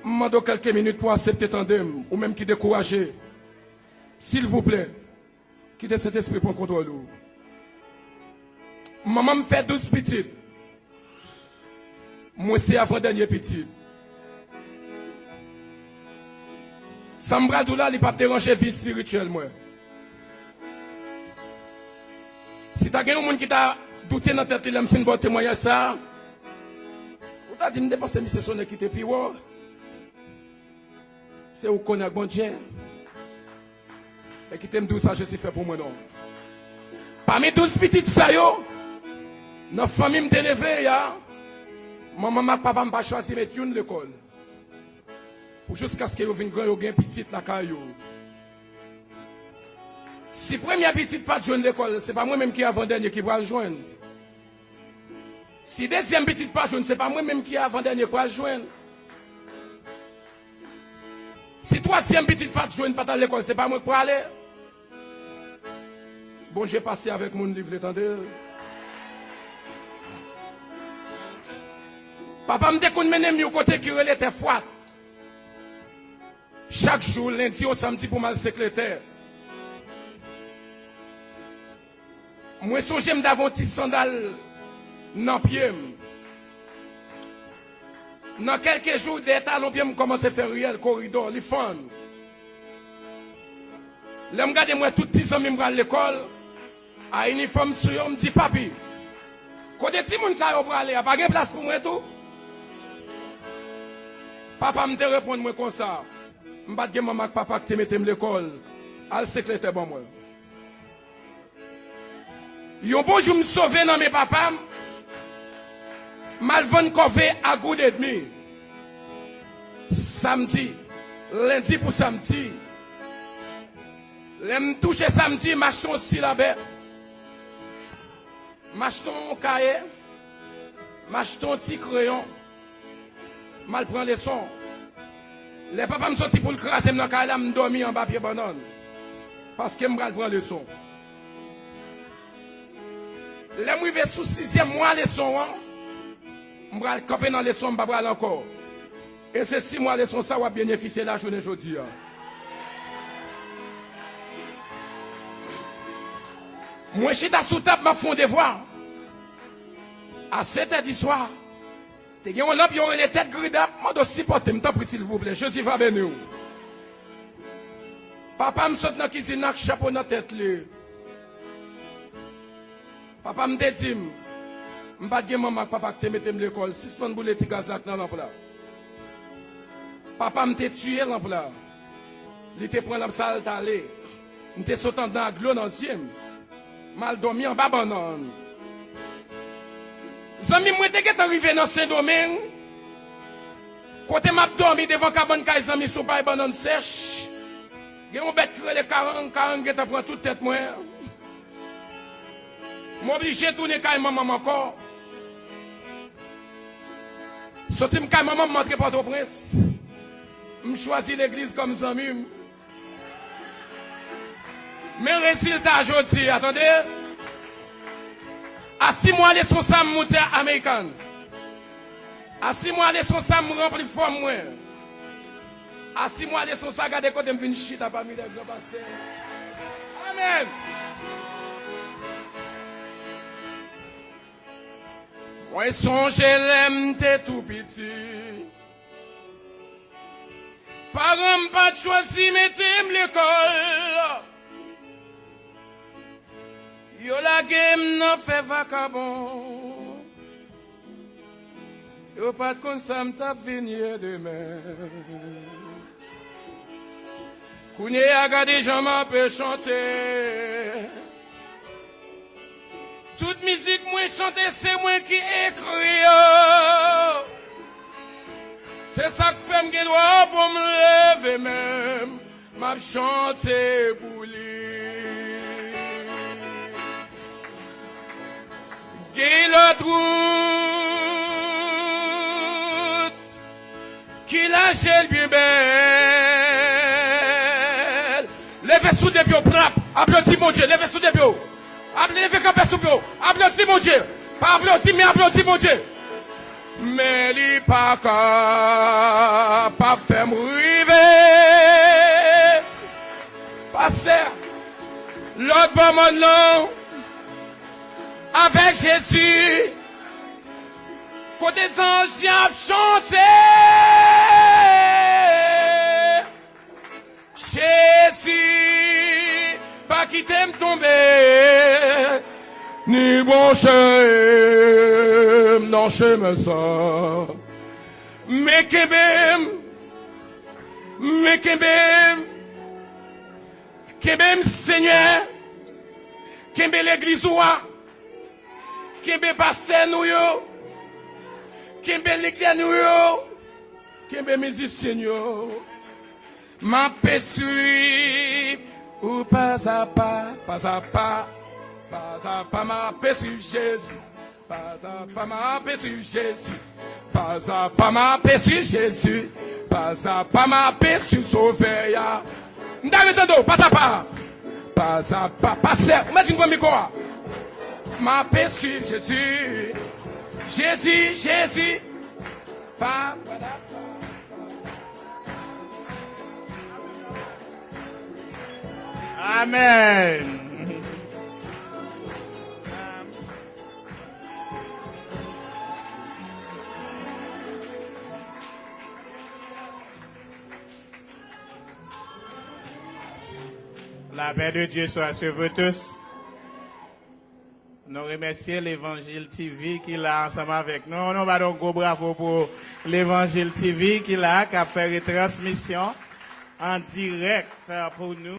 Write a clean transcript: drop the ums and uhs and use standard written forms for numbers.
Je demande quelques minutes pour accepter tandem, ou même qui décourager. S'il vous plaît, quittez cet esprit pour contrôler. Maman me fait 12 petites. Moi, c'est avant-dernier petit. Ça me bradou là, il ne pas déranger la vie spirituelle, moi. Si tu as quelqu'un qui t'a douté dans ta tête, il me fait un bon témoignage ça. Ou t'as dit, je me dépense, c'est son qui te pire. C'est où qu'on a bon Dieu. Et qui t'aime d'où ça, je suis fait pour moi, non. Parmi 12 petites ça, yo, notre famille m'a élevé, ya. Maman et papa m'ont pas choisi de mettre une l'école. Pour jusqu'à ce que vous viennent grand, vous avez une petite la caillou. Si première petite pas de joindre l'école, ce n'est pas moi-même qui avant-dernier qui va le joindre. Si deuxième petite pas de joindre, ce n'est pas moi-même qui avant-dernier qui va le joindre. Si troisième petite pas de joindre pas à l'école, ce n'est pas moi qui vais aller. Bon, j'ai passé avec mon livre, l'étendue. Papa me dit qu'on mène mieux côté qui relève tes fouettes. Chaque jour, lundi au samedi pour mal secrétaire. Moi, j'aime d'avoir un petit sandal dans le pied. Dans quelques jours, des talons pieds me commence à faire réel corridor, les fun. Là, je regarde moi tout petit amis à l'école. À uniforme sur, me dit papi. Côté petit monde ça va aller, pas de place pour moi tout. Papa me te répond moi comme ça. Je vais dire maman papa que tu mets l'école. Al secrétaire bon moi. Yon bonjour me sauver dans mes papas. Malvon Kové à goût et demi. Samedi, lundi pour samedi. L'aime toucher samedi, m'acheton aussi là-bas. M'acheton un cahier. M'acheton un petit crayon. Mal prend les sons. Les papas me sorti pour le craser dans le cahier, là, me dormi en bas pied banane. Parce que me prend les sons. Les mouillés sous 6e mois les sons. Je vais camper dans les sons, je vais encore. Et c'est 6 mois les sons, ça va bénéficier la journée aujourd'hui. Moi, je suis dans sous table, je fais des devoirs. À 7h du soir, tu as un lampe, tu as les têtes grides, je dois supporter, je t'en prie s'il vous plaît. Jésus va bénir. Papa me saute dans la cuisine avec chapeau dans la tête. Papa me dit, je ne vais pas dire maman papa que tu mets l'école. Si c'est pas une boule de gaz dans l'ample là. Papa me tué l'ample là. Il te prend l'ample ça, il t'a allé. Il te sauté dans la glone ancienne. Mal dormi en bas banane. Zami moi te arrivé dans Saint-Domingue. Côté m'a dormi devant cabane kay zami sou bay banane sèche. Gen on bête les 40 qui prend toute tête moi. M'obligé de tourner kay maman encore. Sorti m'kay maman montre Port-au-Prince. Me choisi l'église comme zami. Mais résultat aujourd'hui, attendez. À 6 mois, les sont sam monter américaine. À 6 mois, les sont sam rempli forme moi. À 6 mois, les sont ça garder côté me venir chita parmi les grands pasteurs. Amen. Moi songe l'aime t'es tout petit. Parents pas choisi mettre l'école. Yo la game nan fait vacabon. Yo pas de kon ça m'tap venir demain. Kounye a gade gens m'appelle chanter. Toute musique moi chanter c'est moi qui écris. C'est ça que fait me droit pour me lever même. M'a chanter pour lui. Qui l'autre route qui lâche le bien belle. Levez sous des bio, frappe. Applaudis mon Dieu, levez sous des bio. Levez campé sous bio. Applaudis mon Dieu. Pas applaudis, mais applaudis mon Dieu. mais li pas capable faire m'river. Pasteur, l'autre bon monde là, avec Jésus, côté des anges chanter. Jésus, pas quitter me tomber, ni bon chem, non chem ça. Mais kebem Seigneur, kembe l'église ouah, kembe pasteur nous yo, kembe l'église nous yo, kembe musicien yo. Ma paix suit, ou pas à pas, pas à pas, pas à pas, ma paix suit Jésus, pas à pas, ma paix suit Jésus, pas à pas, ma paix suit Jésus, pas à pas, ma paix suit Sauveur. N'davez-vous pas à pas, pas à pas, pasteur, mettez une bonne micro. Ma paix suit Jésus, Jésus, Jésus, pas, Amen. La paix de Dieu soit sur vous tous. Nous remercions l'Évangile TV qui est là ensemble avec nous. Nous allons donc bravo pour l'Évangile TV qui est là, qui a fait une transmission en direct pour nous.